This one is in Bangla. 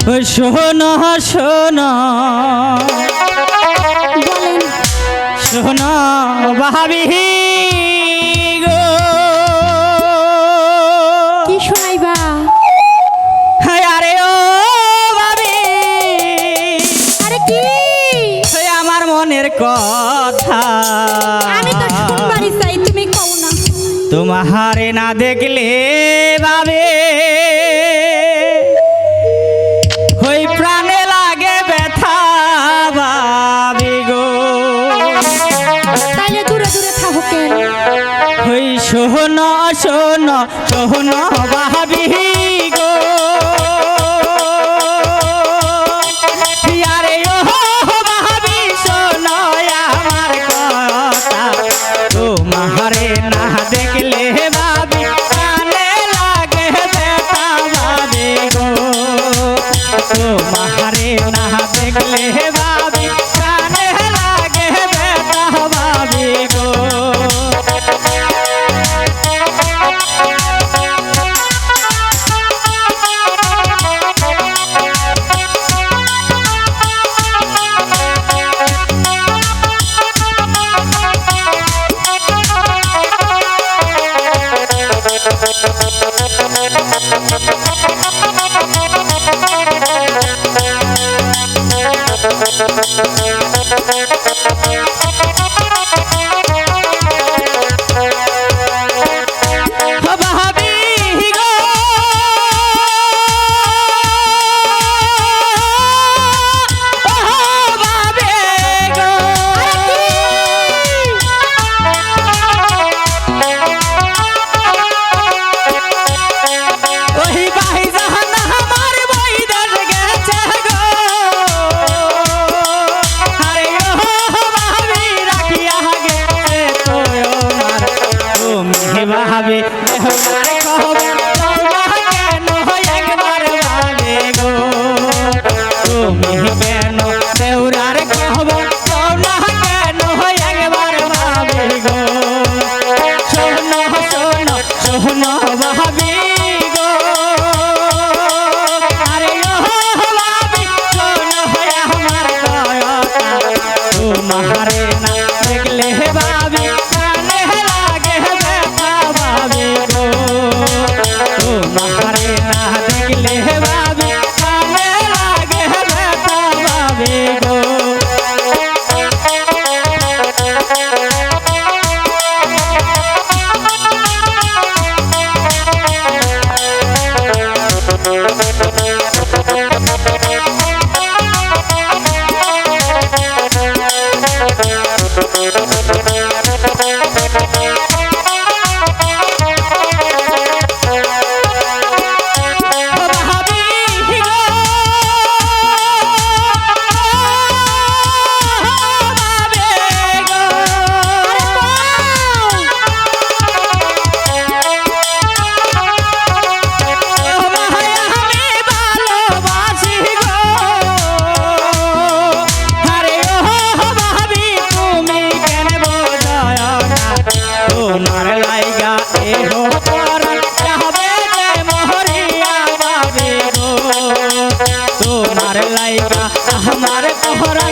শোনো শোনো বলেন শোনো ভাবি গো, কি শোনাইবা? আরে ও ভাবি, আরে কি? আমার মনের কথা আমি তো শুনবারই চাই, তুমি কও না। তোমারে না দেখলে ভাবে ওই প্রাণে লাগে ব্যথা ভাবি গো। তাইলে দূরে দূরে থাকো কেন? ওই শোনো শোনো শোনো ভাবি গো, আরে ও ভাবি শোনো আমার কথা, তোমারে না দেখলে ভাবি প্রাণে লাগে ব্যথা ভাবি গো। তোমারে না দেখলে ভাবি প্রাণে লাগে ব্যথা ভাবি গো। ভাবে দেহনার খবর তোমরা কেন একবার ভাবে গো, তুমি কেন দেউরার খবর তোমরা কেন একবার ভাবে গো। শোনো শোনো শোনো ভাবি গো, আরে ও ভাবি শোনো আমার কথা, তোমারে না দেখলে ভাবি প্রাণে লাগে ব্যথা ভাবি গো। তোমারে না দেখলে ভাবি প্রাণে লাগে ব্যথা ভাবি গো। তোমার লাইগা এহো পরাণ যাবে যে মহরিয়া ভাবি গো, তোমার লাইগা আমার পহরা